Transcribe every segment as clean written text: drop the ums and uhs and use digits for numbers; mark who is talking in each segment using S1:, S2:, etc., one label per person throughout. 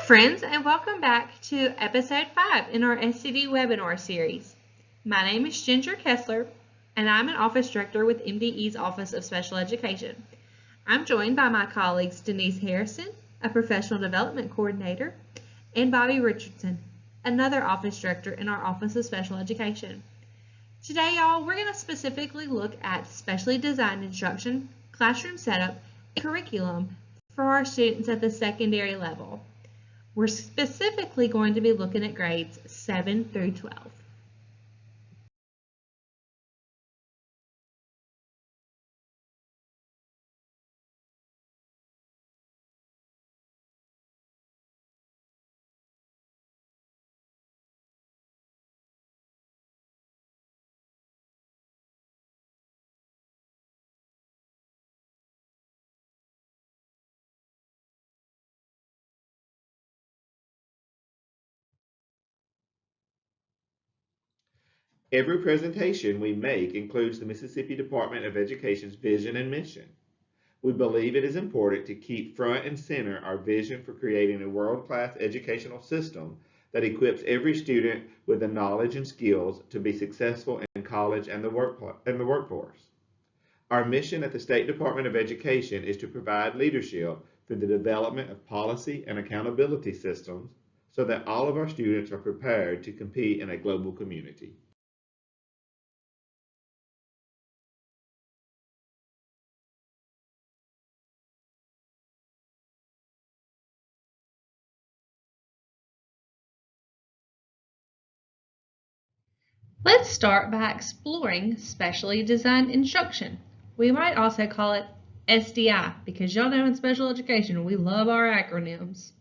S1: friends, and welcome back to episode 5 in our SCD webinar series. My name is Ginger Kessler, and I'm an office director with MDE's Office of Special Education. I'm joined by my colleagues Denise Harrison, a professional development coordinator, and Bobby Richardson, another office director in our Office of Special Education. Today, y'all, we're going to specifically look at specially designed instruction, classroom setup, and curriculum for our students at the secondary level. We're specifically going to be looking at grades 7 through 12.
S2: Every presentation we make includes the Mississippi Department of Education's vision and mission. We believe it is important to keep front and center our vision for creating a world-class educational system that equips every student with the knowledge and skills to be successful in college and the workforce. Our mission at the State Department of Education is to provide leadership through the development of policy and accountability systems so that all of our students are prepared to compete in a global community.
S1: Let's start by exploring specially designed instruction. We might also call it SDI because y'all know in special education we love our acronyms.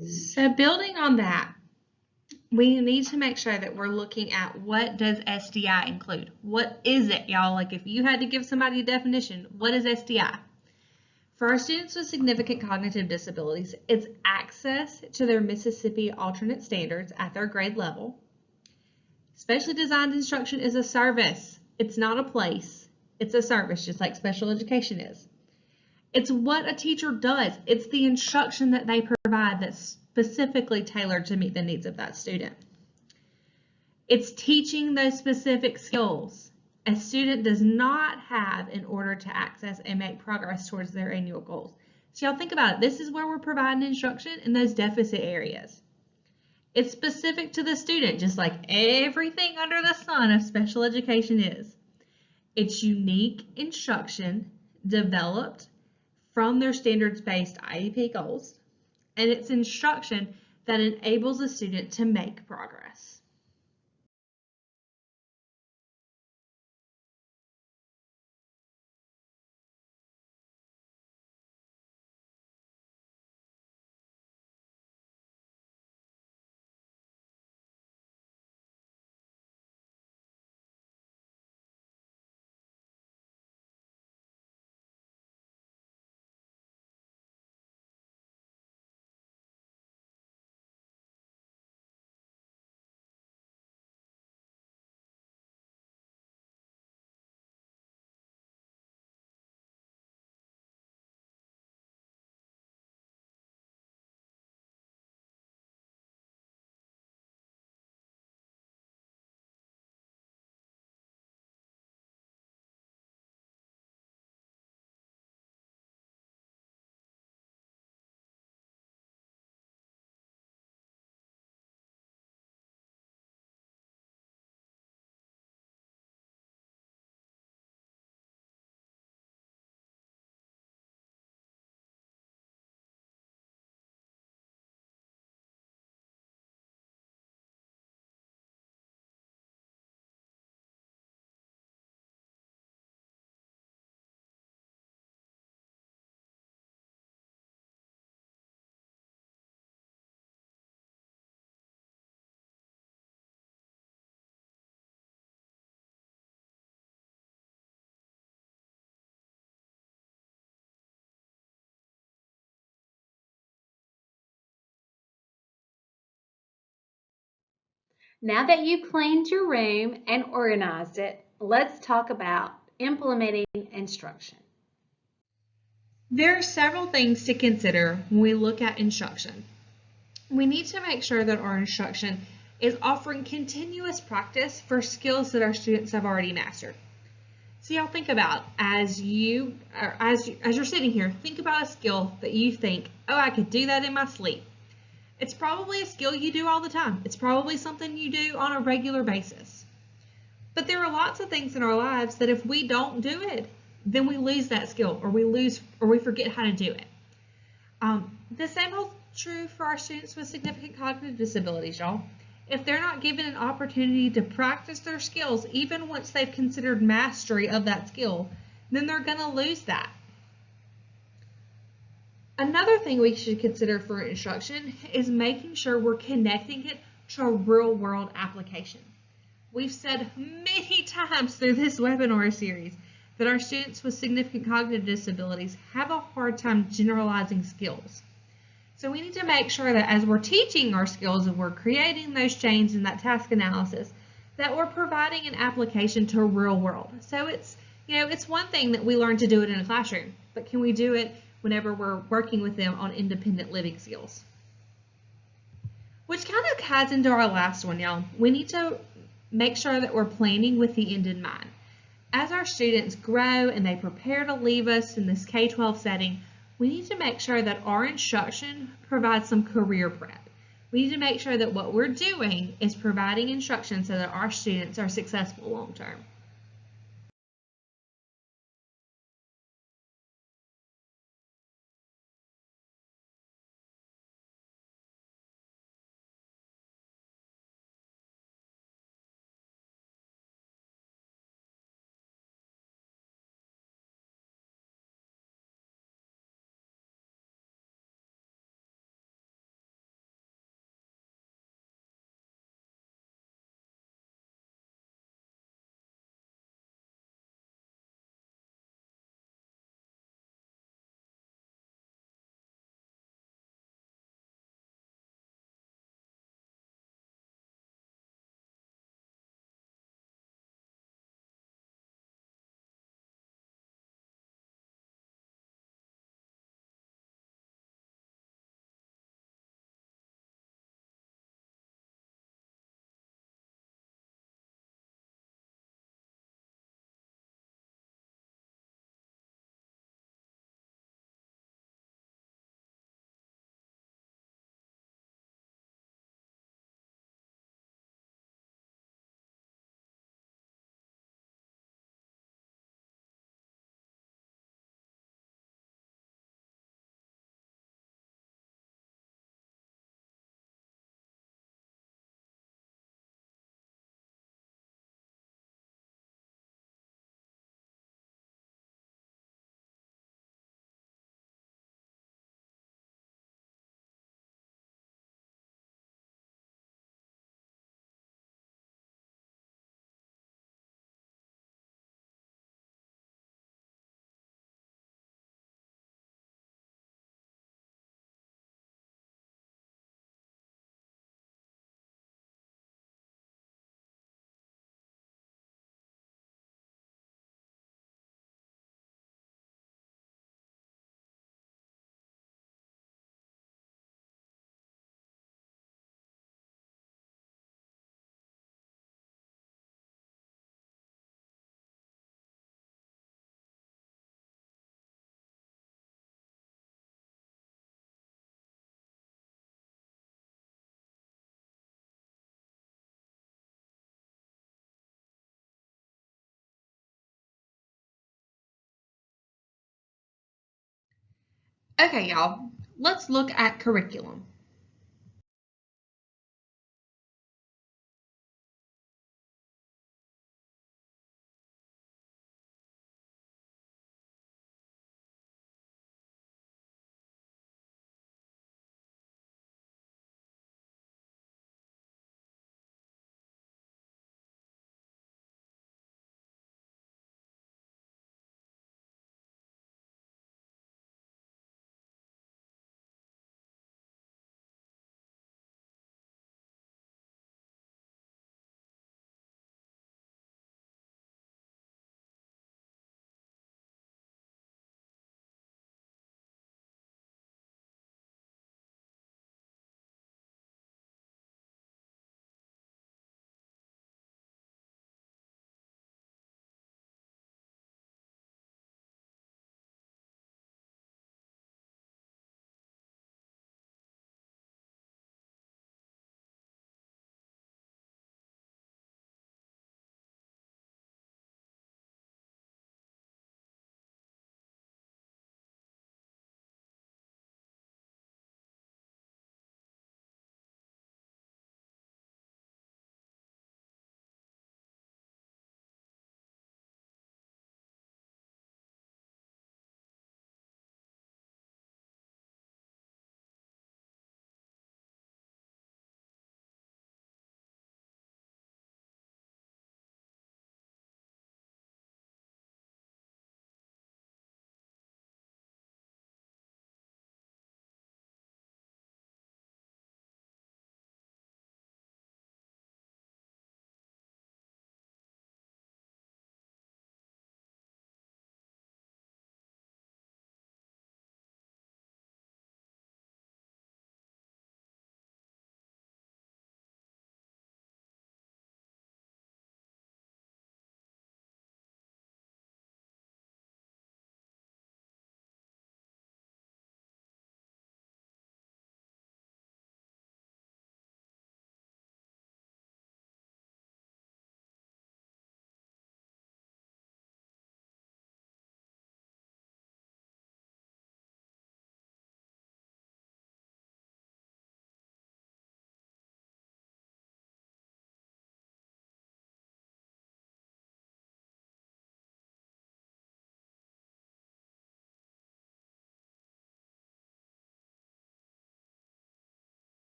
S1: So building on that, we need to make sure that we're looking at what does SDI include? What is it, y'all? Like if you had to give somebody a definition, what is SDI? For our students with significant cognitive disabilities, it's access to their Mississippi alternate standards at their grade level. Specially designed instruction is a service. It's not a place. It's a service, just like special education is. It's what a teacher does. It's the instruction that they provide that's specifically tailored to meet the needs of that student. It's teaching those specific skills a student does not have in order to access and make progress towards their annual goals. So y'all think about it. This is where we're providing instruction in those deficit areas. It's specific to the student, just like everything under the sun of special education is. It's unique instruction developed from their standards-based IEP goals, and it's instruction that enables a student to make progress.
S3: Now that you've cleaned your room and organized it, let's talk about implementing instruction.
S1: There are several things to consider when we look at instruction. We need to make sure that our instruction is offering continuous practice for skills that our students have already mastered. So y'all think about as you're sitting here, think about a skill that you think, oh, I could do that in my sleep. It's probably a skill you do all the time. It's probably something you do on a regular basis. But there are lots of things in our lives that if we don't do it, then we lose that skill or we forget how to do it. The same holds true for our students with significant cognitive disabilities, y'all. If they're not given an opportunity to practice their skills, even once they've considered mastery of that skill, then they're going to lose that. Another thing we should consider for instruction is making sure we're connecting it to a real-world application. We've said many times through this webinar series that our students with significant cognitive disabilities have a hard time generalizing skills. So we need to make sure that as we're teaching our skills and we're creating those chains in that task analysis, that we're providing an application to a real world. So it's one thing that we learn to do it in a classroom, but can we do it whenever we're working with them on independent living skills? Which kind of ties into our last one, y'all. We need to make sure that we're planning with the end in mind. As our students grow and they prepare to leave us in this K-12 setting, we need to make sure that our instruction provides some career prep. We need to make sure that what we're doing is providing instruction so that our students are successful long term. Okay, y'all, let's look at curriculum.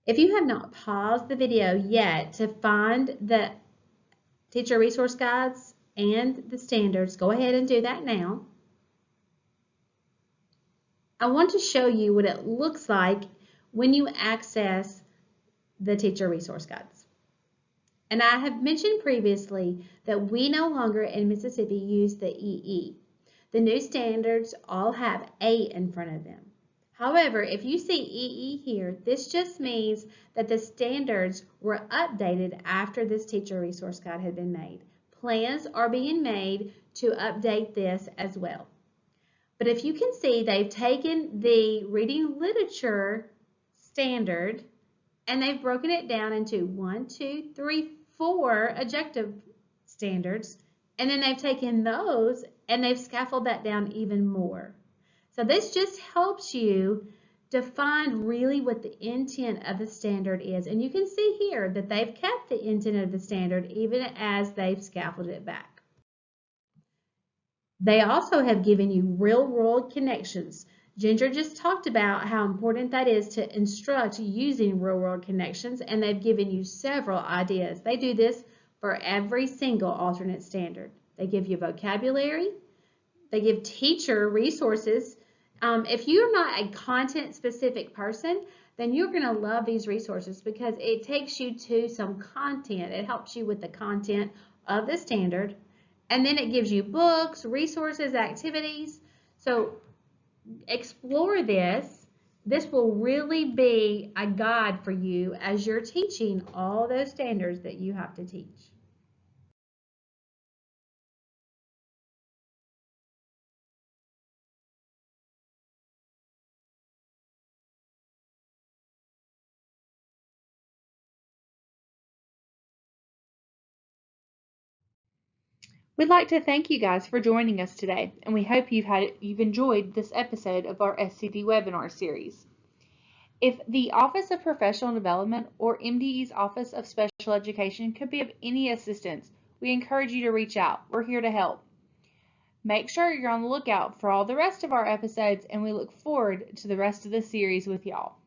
S3: If you have not paused the video yet to find the teacher resource guides and the standards, go ahead and do that now. I want to show you what it looks like when you access the teacher resource guides. And I have mentioned previously that we no longer in Mississippi use the EE. The new standards all have A in front of them. However, if you see EE here, this just means that the standards were updated after this teacher resource guide had been made. Plans are being made to update this as well. But if you can see, they've taken the reading literature standard and they've broken it down into 1, 2, 3, 4 objective standards, and then they've taken those and they've scaffolded that down even more. So this just helps you define really what the intent of the standard is. And you can see here that they've kept the intent of the standard even as they've scaffolded it back. They also have given you real-world connections. Ginger just talked about how important that is to instruct using real-world connections, and they've given you several ideas. They do this for every single alternate standard. They give you vocabulary, they give teacher resources. If you're not a content-specific person, then you're going to love these resources because it takes you to some content. It helps you with the content of the standard, and then it gives you books, resources, activities. So explore this. This will really be a guide for you as you're teaching all those standards that you have to teach.
S1: We'd like to thank you guys for joining us today, and we hope you've enjoyed this episode of our SCD webinar series. If the Office of Professional Development or MDE's Office of Special Education could be of any assistance, we encourage you to reach out. We're here to help. Make sure you're on the lookout for all the rest of our episodes, and we look forward to the rest of the series with y'all.